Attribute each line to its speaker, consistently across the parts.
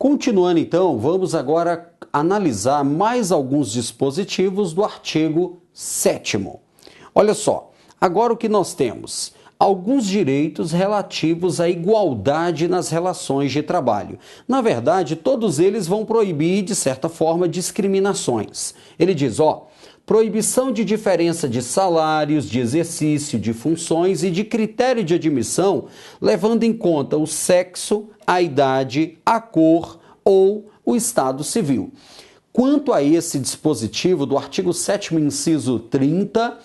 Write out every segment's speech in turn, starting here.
Speaker 1: Continuando então, vamos agora analisar mais alguns dispositivos do artigo 7º. Olha só, agora o que nós temos? Alguns direitos relativos à igualdade nas relações de trabalho. Na verdade, todos eles vão proibir, de certa forma, discriminações. Ele diz, proibição de diferença de salários, de exercício de funções e de critério de admissão, levando em conta o sexo, a idade, a cor ou o estado civil. Quanto a esse dispositivo do artigo 7º, inciso 30,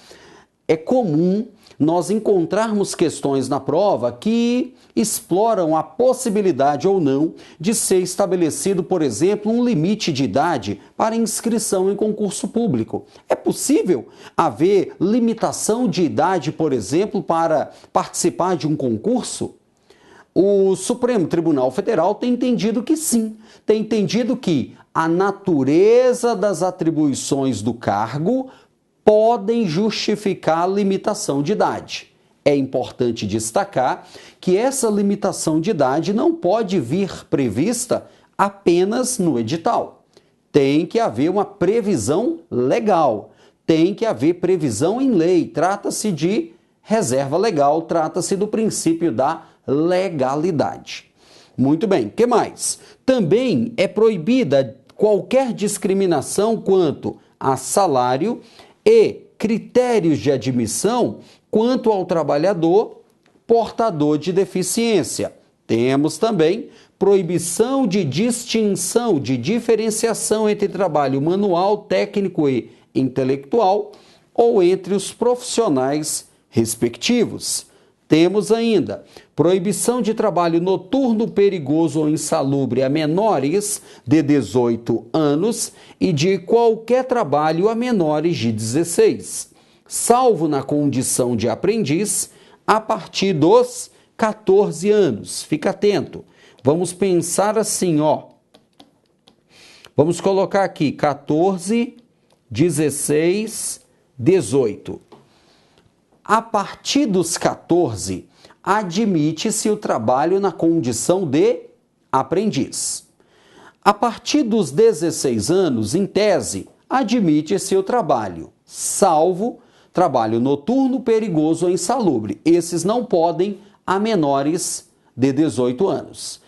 Speaker 1: é comum nós encontrarmos questões na prova que exploram a possibilidade ou não de ser estabelecido, por exemplo, um limite de idade para inscrição em concurso público. É possível haver limitação de idade, por exemplo, para participar de um concurso? O Supremo Tribunal Federal tem entendido que sim, tem entendido que a natureza das atribuições do cargo podem justificar a limitação de idade. É importante destacar que essa limitação de idade não pode vir prevista apenas no edital. Tem que haver uma previsão legal, tem que haver previsão em lei. Trata-se de reserva legal, trata-se do princípio da legalidade. Muito bem, o que mais? Também é proibida qualquer discriminação quanto a salário e critérios de admissão quanto ao trabalhador portador de deficiência. Temos também proibição de distinção, de diferenciação entre trabalho manual, técnico e intelectual ou entre os profissionais respectivos. Temos ainda proibição de trabalho noturno, perigoso ou insalubre a menores de 18 anos e de qualquer trabalho a menores de 16, salvo na condição de aprendiz a partir dos 14 anos. Fica atento. Vamos pensar assim, Vamos colocar aqui 14, 16, 18. A partir dos 14, admite-se o trabalho na condição de aprendiz. A partir dos 16 anos, em tese, admite-se o trabalho, salvo trabalho noturno, perigoso ou insalubre. Esses não podem a menores de 18 anos.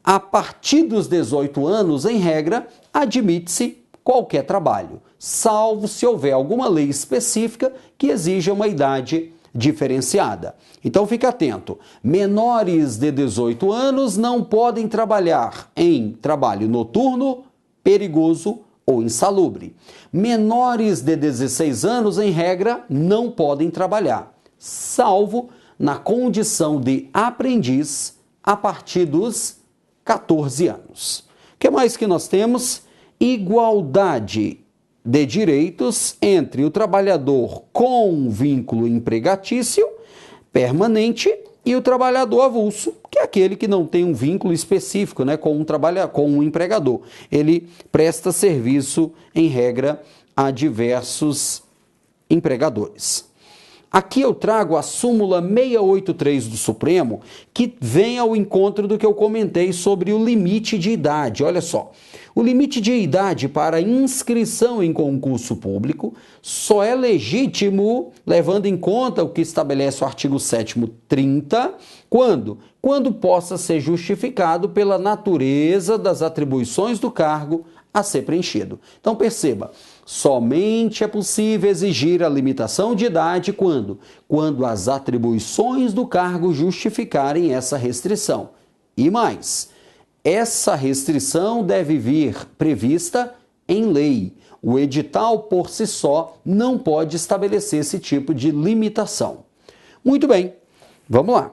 Speaker 1: A partir dos 18 anos, em regra, admite-se qualquer trabalho, salvo se houver alguma lei específica que exija uma idade diferenciada. Então fique atento, menores de 18 anos não podem trabalhar em trabalho noturno, perigoso ou insalubre. Menores de 16 anos, em regra, não podem trabalhar, salvo na condição de aprendiz a partir dos 14 anos. O que mais que nós temos? Igualdade de direitos entre o trabalhador com vínculo empregatício permanente e o trabalhador avulso, que é aquele que não tem um vínculo específico, com um empregador. Ele presta serviço, em regra, a diversos empregadores. Aqui eu trago a súmula 683 do Supremo, que vem ao encontro do que eu comentei sobre o limite de idade. Olha só, o limite de idade para inscrição em concurso público só é legítimo, levando em conta o que estabelece o artigo 7º 30, quando possa ser justificado pela natureza das atribuições do cargo a ser preenchido. Então perceba, somente é possível exigir a limitação de idade quando as atribuições do cargo justificarem essa restrição. E mais, essa restrição deve vir prevista em lei. O edital por si só não pode estabelecer esse tipo de limitação. Muito bem, vamos lá.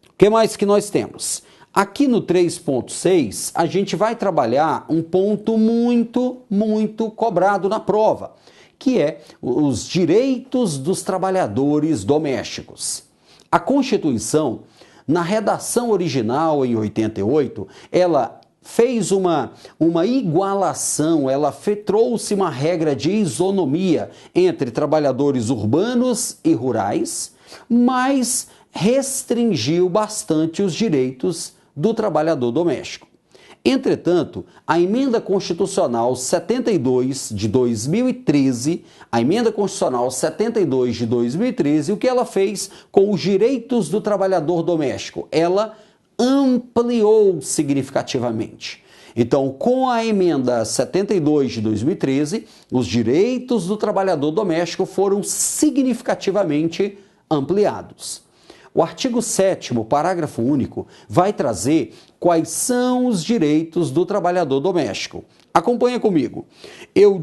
Speaker 1: O que mais que nós temos? Aqui no 3.6, a gente vai trabalhar um ponto muito cobrado na prova, que é os direitos dos trabalhadores domésticos. A Constituição, na redação original, em 88, ela fez uma igualação, ela trouxe uma regra de isonomia entre trabalhadores urbanos e rurais, mas restringiu bastante os direitos do trabalhador doméstico. Entretanto, a Emenda Constitucional 72 de 2013, o que ela fez com os direitos do trabalhador doméstico? Ela ampliou significativamente. Então, com a Emenda 72 de 2013, os direitos do trabalhador doméstico foram significativamente ampliados. O artigo 7º, parágrafo único, vai trazer quais são os direitos do trabalhador doméstico. Acompanha comigo. Eu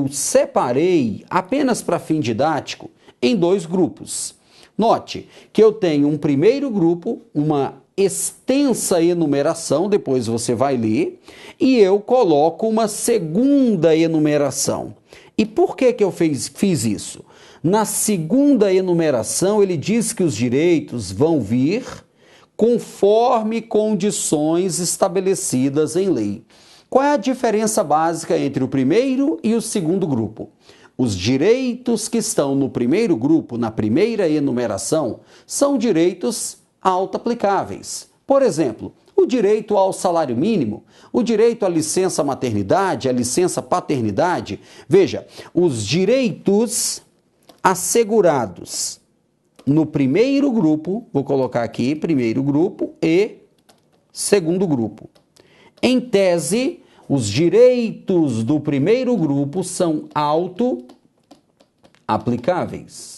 Speaker 1: separei, apenas para fim didático, em 2 grupos. Note que eu tenho um primeiro grupo, uma extensa enumeração, depois você vai ler, e eu coloco uma segunda enumeração. E por que eu fiz isso? Na segunda enumeração, ele diz que os direitos vão vir conforme condições estabelecidas em lei. Qual é a diferença básica entre o primeiro e o segundo grupo? Os direitos que estão no primeiro grupo, na primeira enumeração, são direitos auto-aplicáveis. Por exemplo, o direito ao salário mínimo, o direito à licença maternidade, à licença paternidade. Veja, os direitos assegurados no primeiro grupo, vou colocar aqui primeiro grupo e segundo grupo. Em tese, os direitos do primeiro grupo são auto-aplicáveis.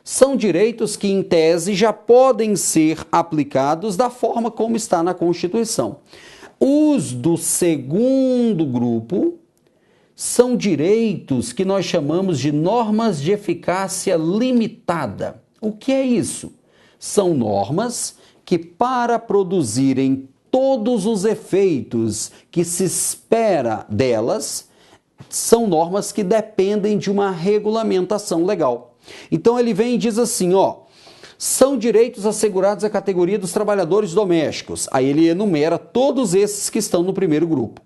Speaker 1: São direitos que, em tese, já podem ser aplicados da forma como está na Constituição. Os do segundo grupo são direitos que nós chamamos de normas de eficácia limitada. O que é isso? São normas que, para produzirem todos os efeitos que se espera delas, são normas que dependem de uma regulamentação legal. Então ele vem e diz assim, são direitos assegurados à categoria dos trabalhadores domésticos. Aí ele enumera todos esses que estão no primeiro grupo.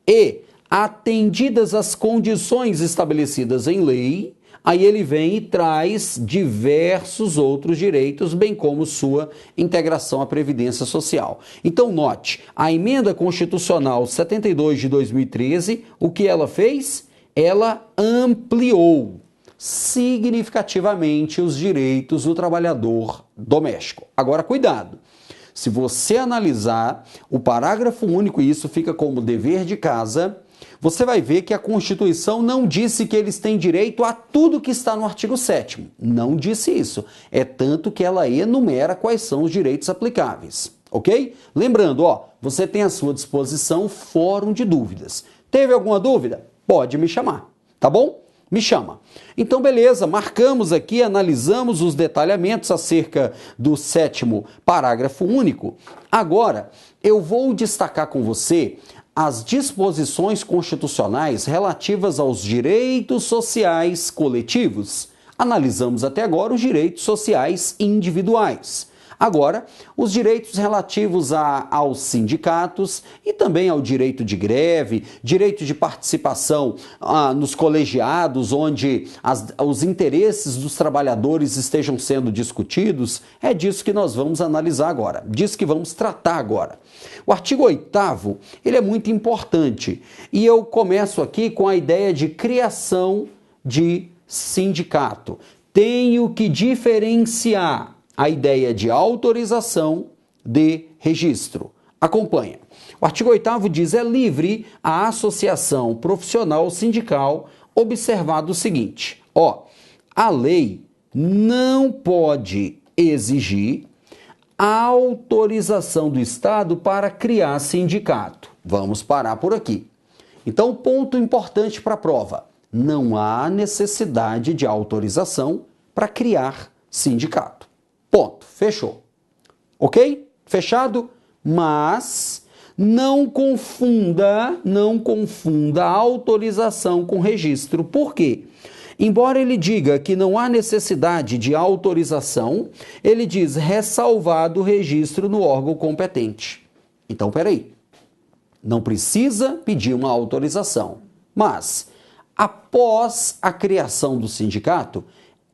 Speaker 1: E, atendidas as condições estabelecidas em lei, aí ele vem e traz diversos outros direitos, bem como sua integração à Previdência Social. Então, note, a Emenda Constitucional 72 de 2013, o que ela fez? Ela ampliou significativamente os direitos do trabalhador doméstico. Agora, cuidado! Se você analisar o parágrafo único, e isso fica como dever de casa, você vai ver que a Constituição não disse que eles têm direito a tudo que está no artigo 7º. Não disse isso. É tanto que ela enumera quais são os direitos aplicáveis. Ok? Lembrando, você tem à sua disposição o fórum de dúvidas. Teve alguma dúvida? Pode me chamar, tá bom? Me chama. Então, beleza, marcamos aqui, analisamos os detalhamentos acerca do 7º parágrafo único. Agora, eu vou destacar com você as disposições constitucionais relativas aos direitos sociais coletivos. Analisamos até agora os direitos sociais individuais. Agora, os direitos relativos aos sindicatos e também ao direito de greve, direito de participação nos colegiados, onde os interesses dos trabalhadores estejam sendo discutidos, é disso que nós vamos analisar agora, disso que vamos tratar agora. O artigo 8º, ele é muito importante e eu começo aqui com a ideia de criação de sindicato. Tenho que diferenciar a ideia de autorização de registro. Acompanha. O artigo 8º diz, é livre a associação profissional sindical, observado o seguinte, a lei não pode exigir a autorização do Estado para criar sindicato. Vamos parar por aqui. Então, ponto importante para a prova, não há necessidade de autorização para criar sindicato. Ponto. Fechou. Ok? Fechado? Mas não confunda a autorização com registro. Por quê? Embora ele diga que não há necessidade de autorização, ele diz ressalvado o registro no órgão competente. Então, peraí. Não precisa pedir uma autorização. Mas, após a criação do sindicato,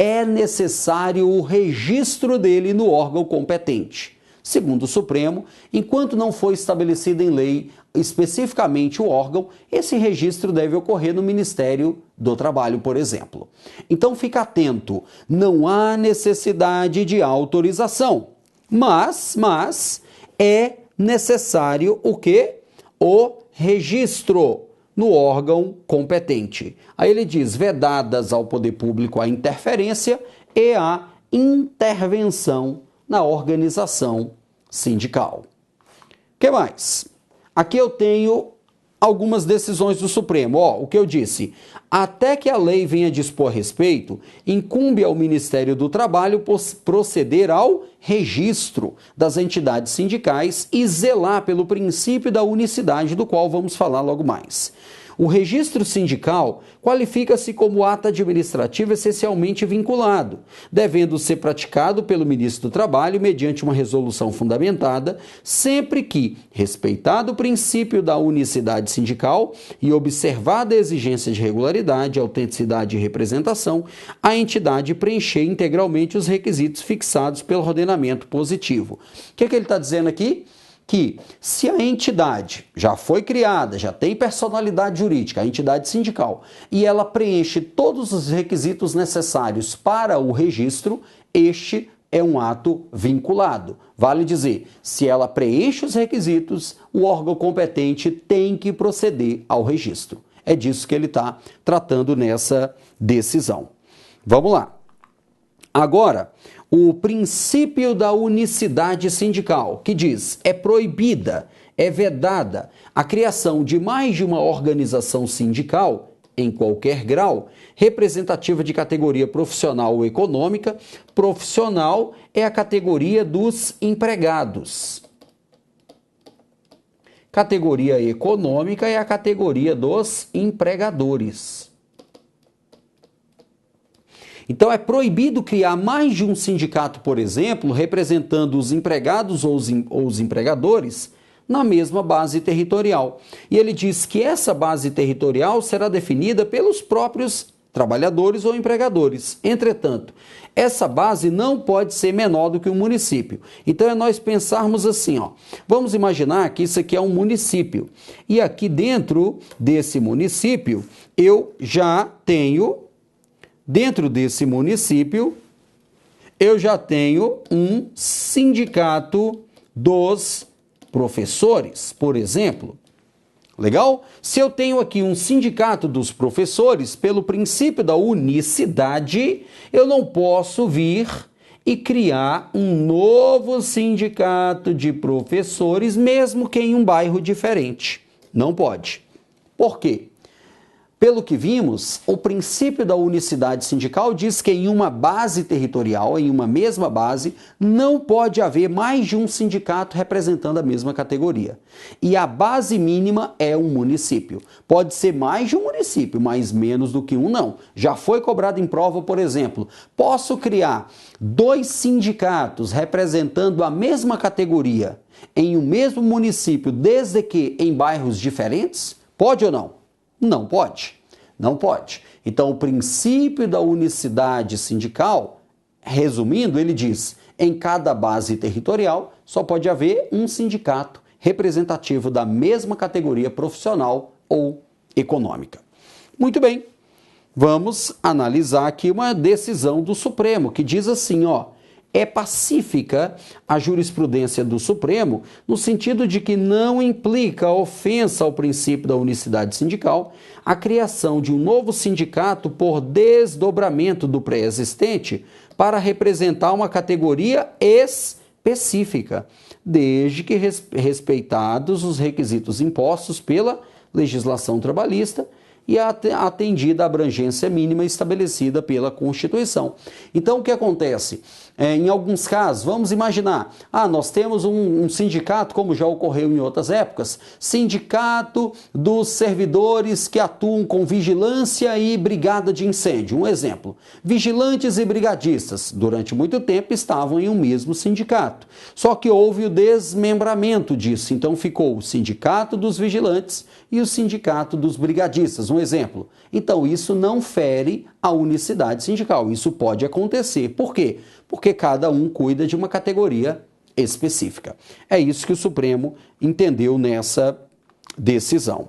Speaker 1: é necessário o registro dele no órgão competente. Segundo o Supremo, enquanto não for estabelecido em lei especificamente o órgão, esse registro deve ocorrer no Ministério do Trabalho, por exemplo. Então fica atento, não há necessidade de autorização, mas é necessário o quê? O registro no órgão competente. Aí ele diz, vedadas ao poder público a interferência e a intervenção na organização sindical. O que mais? Aqui eu tenho algumas decisões do Supremo. O que eu disse? Até que a lei venha dispor a respeito, incumbe ao Ministério do Trabalho proceder ao registro das entidades sindicais e zelar pelo princípio da unicidade, do qual vamos falar logo mais. O registro sindical qualifica-se como ato administrativo essencialmente vinculado, devendo ser praticado pelo ministro do Trabalho mediante uma resolução fundamentada, sempre que, respeitado o princípio da unicidade sindical e observada a exigência de regularidade, autenticidade e representação, a entidade preencher integralmente os requisitos fixados pelo ordenamento positivo. O que ele está dizendo aqui? Que se a entidade já foi criada, já tem personalidade jurídica, a entidade sindical, e ela preenche todos os requisitos necessários para o registro, este é um ato vinculado. Vale dizer, se ela preenche os requisitos, o órgão competente tem que proceder ao registro. É disso que ele está tratando nessa decisão. Vamos lá. Agora, o princípio da unicidade sindical, que diz, é proibida, é vedada a criação de mais de uma organização sindical, em qualquer grau, representativa de categoria profissional ou econômica. Profissional é a categoria dos empregados. Categoria econômica é a categoria dos empregadores. Então, é proibido criar mais de um sindicato, por exemplo, representando os empregados ou os empregadores na mesma base territorial. E ele diz que essa base territorial será definida pelos próprios trabalhadores ou empregadores. Entretanto, essa base não pode ser menor do que um município. Então, é nós pensarmos assim, vamos imaginar que isso aqui é um município. E aqui dentro desse município, eu já tenho... Dentro desse município, eu já tenho um sindicato dos professores, por exemplo. Legal? Se eu tenho aqui um sindicato dos professores, pelo princípio da unicidade, eu não posso vir e criar um novo sindicato de professores, mesmo que em um bairro diferente. Não pode. Por quê? Pelo que vimos, o princípio da unicidade sindical diz que em uma base territorial, em uma mesma base, não pode haver mais de um sindicato representando a mesma categoria. E a base mínima é um município. Pode ser mais de um município, mas menos do que um não. Já foi cobrado em prova, por exemplo, posso criar 2 sindicatos representando a mesma categoria em um mesmo município, desde que em bairros diferentes? Pode ou não? Não pode. Não pode. Então, o princípio da unicidade sindical, resumindo, ele diz, em cada base territorial só pode haver um sindicato representativo da mesma categoria profissional ou econômica. Muito bem, vamos analisar aqui uma decisão do Supremo, que diz assim, é pacífica a jurisprudência do Supremo no sentido de que não implica ofensa ao princípio da unicidade sindical a criação de um novo sindicato por desdobramento do pré-existente para representar uma categoria específica, desde que respeitados os requisitos impostos pela legislação trabalhista e atendida a abrangência mínima estabelecida pela Constituição. Então, o que acontece? Em alguns casos, vamos imaginar, nós temos um sindicato, como já ocorreu em outras épocas, sindicato dos servidores que atuam com vigilância e brigada de incêndio. Um exemplo, vigilantes e brigadistas, durante muito tempo, estavam em um mesmo sindicato. Só que houve o desmembramento disso, então ficou o sindicato dos vigilantes e o sindicato dos brigadistas, um exemplo. Então, isso não fere a unicidade sindical, isso pode acontecer. Por quê? Porque cada um cuida de uma categoria específica. É isso que o Supremo entendeu nessa decisão.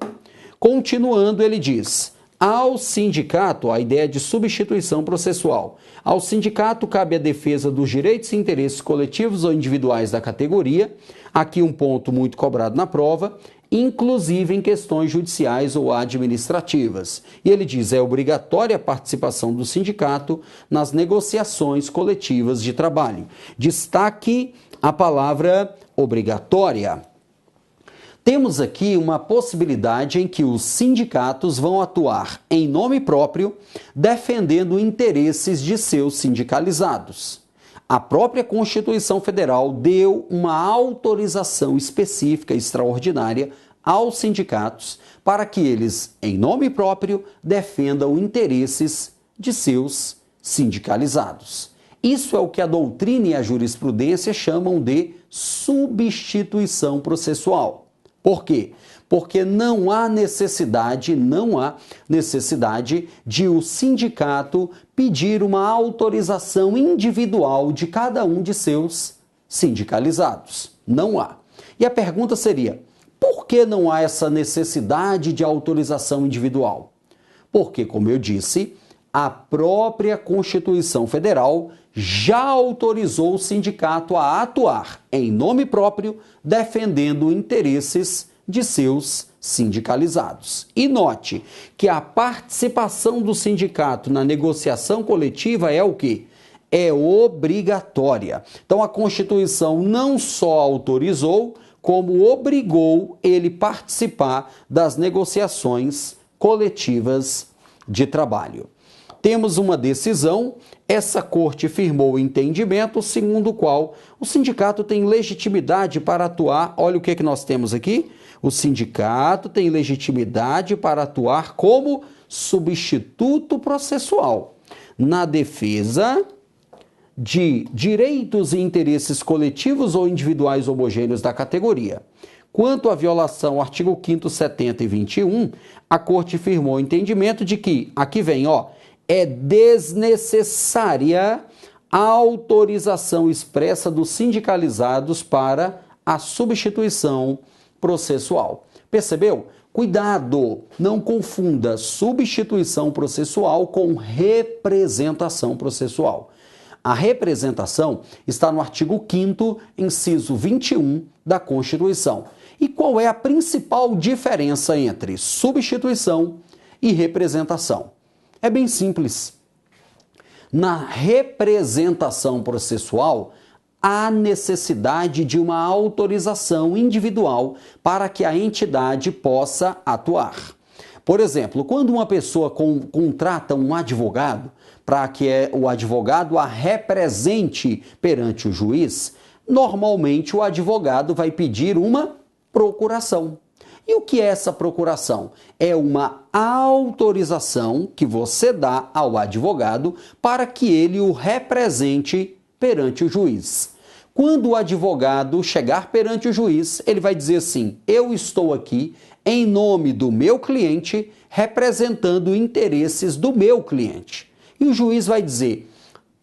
Speaker 1: Continuando, ele diz: ao sindicato, a ideia de substituição processual. Ao sindicato cabe a defesa dos direitos e interesses coletivos ou individuais da categoria, aqui um ponto muito cobrado na prova, inclusive em questões judiciais ou administrativas. E ele diz: é obrigatória a participação do sindicato nas negociações coletivas de trabalho. Destaque a palavra obrigatória. Temos aqui uma possibilidade em que os sindicatos vão atuar em nome próprio, defendendo interesses de seus sindicalizados. A própria Constituição Federal deu uma autorização específica extraordinária aos sindicatos para que eles, em nome próprio, defendam interesses de seus sindicalizados. Isso é o que a doutrina e a jurisprudência chamam de substituição processual. Por quê? Porque não há necessidade de o sindicato pedir uma autorização individual de cada um de seus sindicalizados. Não há. E a pergunta seria: por que não há essa necessidade de autorização individual? Porque, como eu disse, a própria Constituição Federal já autorizou o sindicato a atuar em nome próprio, defendendo interesses de seus sindicalizados. E note que a participação do sindicato na negociação coletiva é o quê? É obrigatória. Então a Constituição não só autorizou, como obrigou ele participar das negociações coletivas de trabalho. Temos uma decisão, essa corte firmou o entendimento segundo o qual o sindicato tem legitimidade para atuar. Olha o que nós temos aqui. O sindicato tem legitimidade para atuar como substituto processual na defesa de direitos e interesses coletivos ou individuais homogêneos da categoria. Quanto à violação ao artigo 5º, 70 e 21, a corte firmou o entendimento de que, aqui vem, é desnecessária a autorização expressa dos sindicalizados para a substituição processual. Percebeu? Cuidado, não confunda substituição processual com representação processual. A representação está no artigo 5º, inciso 21 da Constituição. E qual é a principal diferença entre substituição e representação? É bem simples. Na representação processual, há necessidade de uma autorização individual para que a entidade possa atuar. Por exemplo, quando uma pessoa contrata um advogado para que o advogado a represente perante o juiz, normalmente o advogado vai pedir uma procuração. E o que é essa procuração? É uma autorização que você dá ao advogado para que ele o represente perante o juiz. Quando o advogado chegar perante o juiz, ele vai dizer assim: eu estou aqui em nome do meu cliente, representando interesses do meu cliente. E o juiz vai dizer: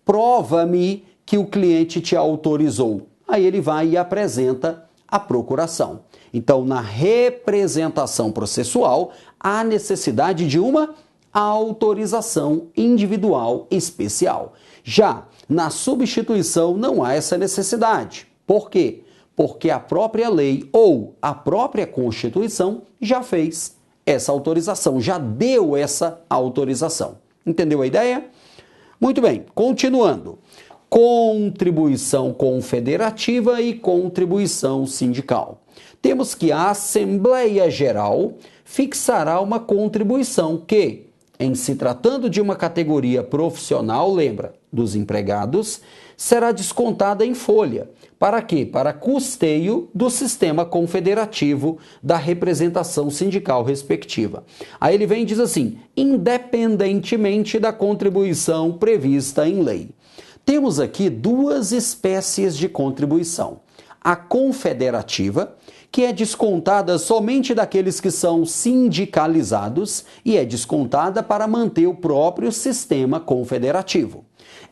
Speaker 1: prova-me que o cliente te autorizou. Aí ele vai e apresenta a procuração. Então, na representação processual, há necessidade de uma autorização individual especial. Já na substituição não há essa necessidade. Por quê? Porque a própria lei ou a própria Constituição já fez essa autorização, já deu essa autorização. Entendeu a ideia? Muito bem, continuando. Contribuição confederativa e contribuição sindical. Temos que a Assembleia Geral fixará uma contribuição que, em se tratando de uma categoria profissional, lembra, dos empregados, será descontada em folha. Para quê? Para custeio do sistema confederativo da representação sindical respectiva. Aí ele vem e diz assim: independentemente da contribuição prevista em lei. Temos aqui duas espécies de contribuição. A confederativa, que é descontada somente daqueles que são sindicalizados e é descontada para manter o próprio sistema confederativo.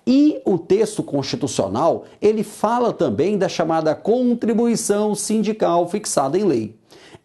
Speaker 1: E o texto constitucional, ele fala também da chamada contribuição sindical fixada em lei.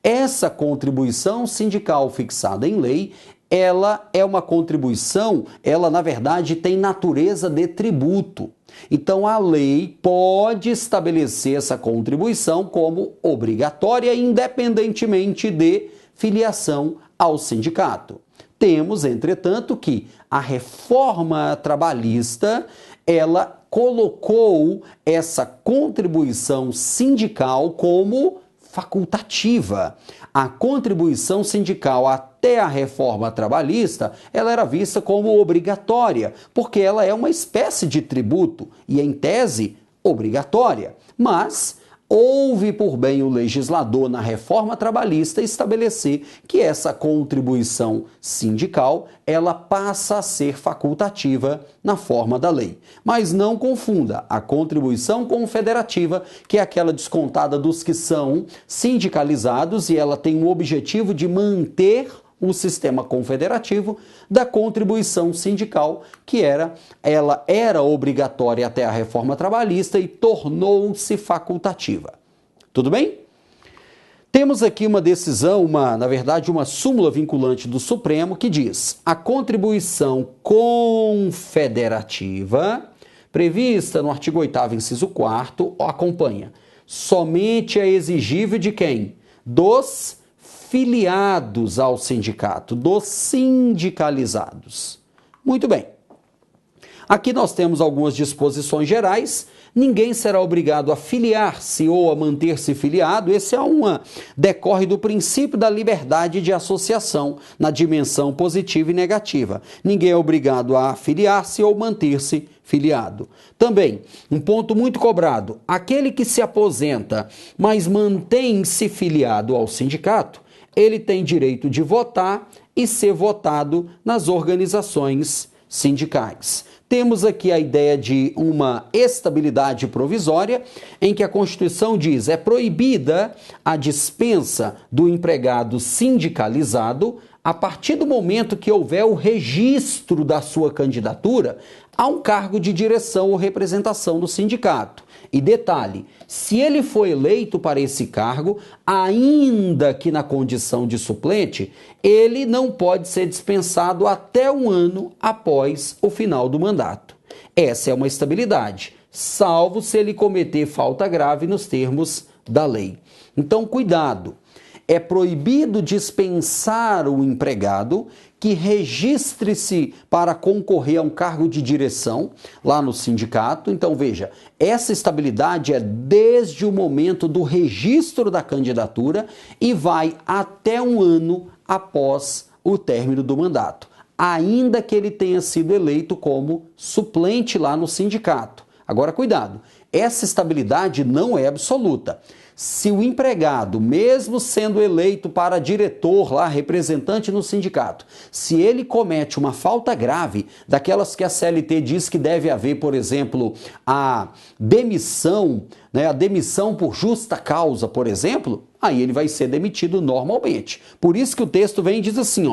Speaker 1: Essa contribuição sindical fixada em lei, ela é uma contribuição, ela na verdade tem natureza de tributo. Então a lei pode estabelecer essa contribuição como obrigatória, independentemente de filiação ao sindicato. Temos, entretanto, que a reforma trabalhista, ela colocou essa contribuição sindical como facultativa. A contribuição sindical até a reforma trabalhista, ela era vista como obrigatória, porque ela é uma espécie de tributo e, em tese, obrigatória. Mas houve por bem o legislador na reforma trabalhista estabelecer que essa contribuição sindical, ela passa a ser facultativa na forma da lei. Mas não confunda a contribuição confederativa, que é aquela descontada dos que são sindicalizados e ela tem o objetivo de manter o sistema confederativo, da contribuição sindical, que ela era obrigatória até a reforma trabalhista e tornou-se facultativa. Tudo bem? Temos aqui uma decisão, na verdade, uma súmula vinculante do Supremo que diz: a contribuição confederativa, prevista no artigo 8º, inciso 4º, acompanha. Somente é exigível de quem? Dos filiados ao sindicato, dos sindicalizados. Muito bem. Aqui nós temos algumas disposições gerais. Ninguém será obrigado a filiar-se ou a manter-se filiado. Esse decorre do princípio da liberdade de associação na dimensão positiva e negativa. Ninguém é obrigado a filiar-se ou manter-se filiado. Também, um ponto muito cobrado: aquele que se aposenta, mas mantém-se filiado ao sindicato, ele tem direito de votar e ser votado nas organizações sindicais. Temos aqui a ideia de uma estabilidade provisória, em que a Constituição diz: é proibida a dispensa do empregado sindicalizado a partir do momento que houver o registro da sua candidatura a um cargo de direção ou representação do sindicato. E detalhe, se ele for eleito para esse cargo, ainda que na condição de suplente, ele não pode ser dispensado até um ano após o final do mandato. Essa é uma estabilidade, salvo se ele cometer falta grave nos termos da lei. Então, cuidado. É proibido dispensar o empregado que registre-se para concorrer a um cargo de direção lá no sindicato. Então, veja, essa estabilidade é desde o momento do registro da candidatura e vai até um ano após o término do mandato, ainda que ele tenha sido eleito como suplente lá no sindicato. Agora, cuidado, essa estabilidade não é absoluta. Se o empregado, mesmo sendo eleito para diretor lá, representante no sindicato, se ele comete uma falta grave, daquelas que a CLT diz que deve haver, por exemplo, a demissão por justa causa, por exemplo, aí ele vai ser demitido normalmente. Por isso que o texto vem e diz assim,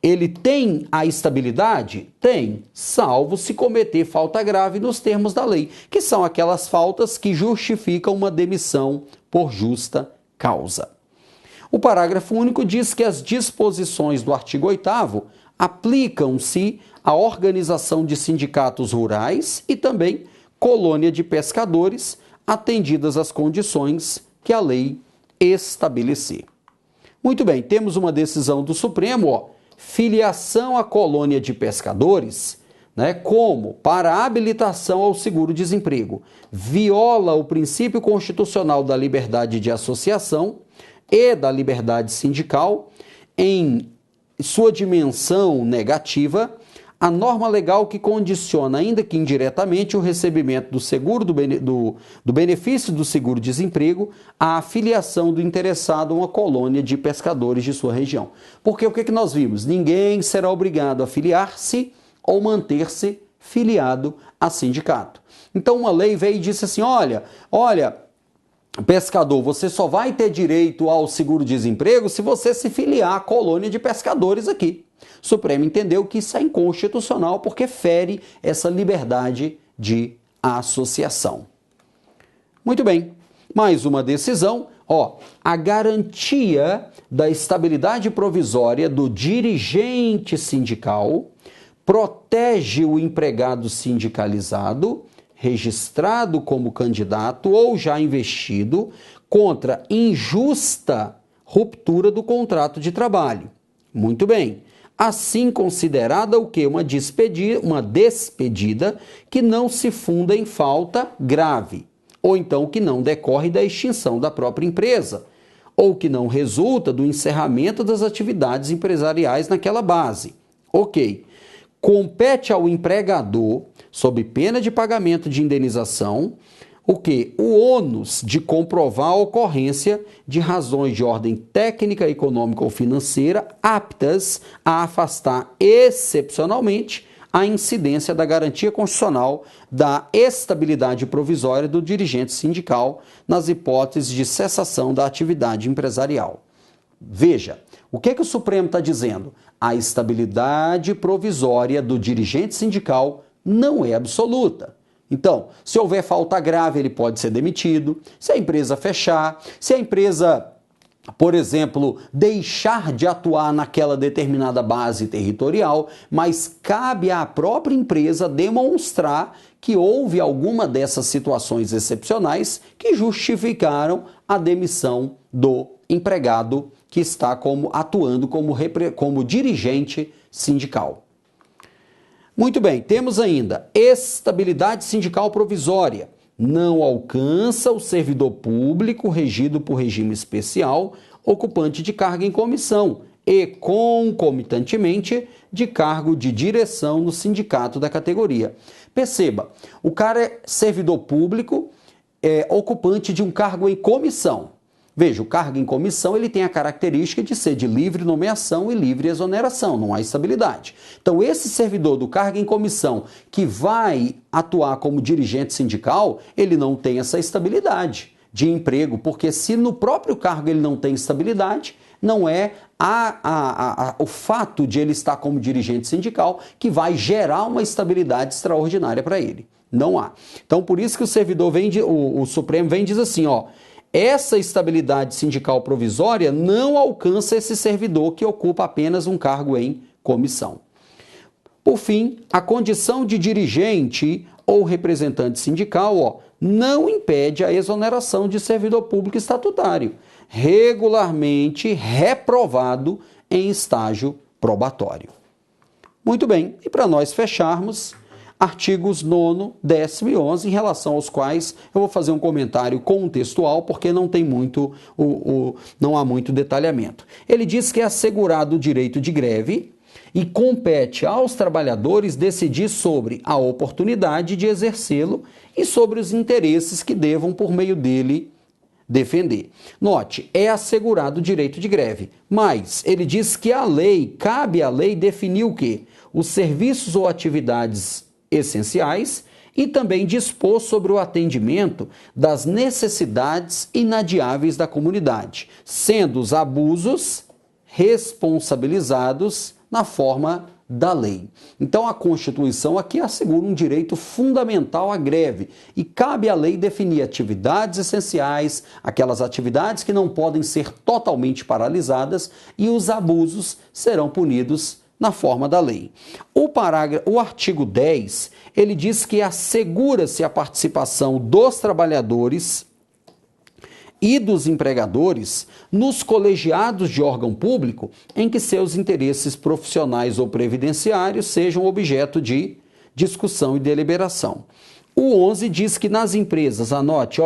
Speaker 1: ele tem a estabilidade? Tem, salvo se cometer falta grave nos termos da lei, que são aquelas faltas que justificam uma demissão por justa causa. O parágrafo único diz que as disposições do artigo 8º aplicam-se à organização de sindicatos rurais e também colônia de pescadores, atendidas as condições que a lei estabelecer. Muito bem, temos uma decisão do Supremo, filiação à colônia de pescadores, como para a habilitação ao seguro-desemprego, viola o princípio constitucional da liberdade de associação e da liberdade sindical em sua dimensão negativa, a norma legal que condiciona, ainda que indiretamente, o recebimento do seguro do benefício do seguro-desemprego à afiliação do interessado a uma colônia de pescadores de sua região. Porque o que nós vimos? Ninguém será obrigado a filiar-se ou manter-se filiado a sindicato. Então uma lei veio e disse assim, olha, pescador, você só vai ter direito ao seguro-desemprego se você se filiar à colônia de pescadores aqui. O Supremo entendeu que isso é inconstitucional porque fere essa liberdade de associação. Muito bem, mais uma decisão. A garantia da estabilidade provisória do dirigente sindical protege o empregado sindicalizado, registrado como candidato ou já investido, contra injusta ruptura do contrato de trabalho. Muito bem. Assim considerada o quê? Uma despedida que não se funda em falta grave, ou então que não decorre da extinção da própria empresa, ou que não resulta do encerramento das atividades empresariais naquela base. Ok. Compete ao empregador, sob pena de pagamento de indenização, o quê? O ônus de comprovar a ocorrência de razões de ordem técnica, econômica ou financeira aptas a afastar excepcionalmente a incidência da garantia constitucional da estabilidade provisória do dirigente sindical nas hipóteses de cessação da atividade empresarial. Veja, o que o Supremo está dizendo? A estabilidade provisória do dirigente sindical não é absoluta. Então, se houver falta grave, ele pode ser demitido. Se a empresa fechar, se a empresa, por exemplo, deixar de atuar naquela determinada base territorial, mas cabe à própria empresa demonstrar que houve alguma dessas situações excepcionais que justificaram a demissão do empregado que está atuando como dirigente sindical. Muito bem, temos ainda estabilidade sindical provisória. Não alcança o servidor público regido por regime especial, ocupante de cargo em comissão e, concomitantemente, de cargo de direção no sindicato da categoria. Perceba, o cara é servidor público, ocupante de um cargo em comissão. Veja, o cargo em comissão ele tem a característica de ser de livre nomeação e livre exoneração, não há estabilidade. Então, esse servidor do cargo em comissão que vai atuar como dirigente sindical, ele não tem essa estabilidade de emprego, porque se no próprio cargo ele não tem estabilidade, não é o fato de ele estar como dirigente sindical que vai gerar uma estabilidade extraordinária para ele. Não há. Então, por isso que o Supremo vem e diz assim, essa estabilidade sindical provisória não alcança esse servidor que ocupa apenas um cargo em comissão. Por fim, a condição de dirigente ou representante sindical não impede a exoneração de servidor público estatutário, regularmente reprovado em estágio probatório. Muito bem, e para nós fecharmos, artigos 9º, 10º e 11º, em relação aos quais eu vou fazer um comentário contextual, porque não tem não há muito detalhamento. Ele diz que é assegurado o direito de greve e compete aos trabalhadores decidir sobre a oportunidade de exercê-lo e sobre os interesses que devam, por meio dele, defender. Note, é assegurado o direito de greve, mas ele diz que cabe à lei definir o quê? Os serviços ou atividades essenciais e também dispor sobre o atendimento das necessidades inadiáveis da comunidade, sendo os abusos responsabilizados na forma da lei. Então a Constituição aqui assegura um direito fundamental à greve e cabe à lei definir atividades essenciais, aquelas atividades que não podem ser totalmente paralisadas e os abusos serão punidos na forma da lei. O artigo 10, ele diz que assegura-se a participação dos trabalhadores e dos empregadores nos colegiados de órgão público em que seus interesses profissionais ou previdenciários sejam objeto de discussão e deliberação. O 11 diz que nas empresas, anote,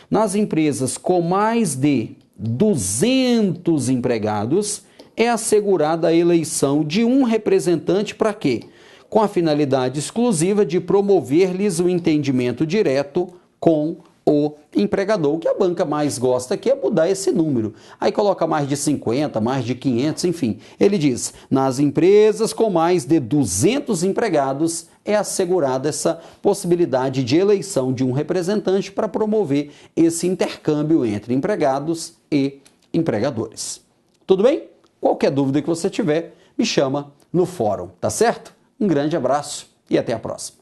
Speaker 1: nas empresas com mais de 200 empregados, é assegurada a eleição de um representante para quê? Com a finalidade exclusiva de promover-lhes o entendimento direto com o empregador. O que a banca mais gosta aqui é mudar esse número. Aí coloca mais de 50, mais de 500, enfim. Ele diz, nas empresas com mais de 200 empregados, é assegurada essa possibilidade de eleição de um representante para promover esse intercâmbio entre empregados e empregadores. Tudo bem? Qualquer dúvida que você tiver, me chama no fórum, tá certo? Um grande abraço e até a próxima.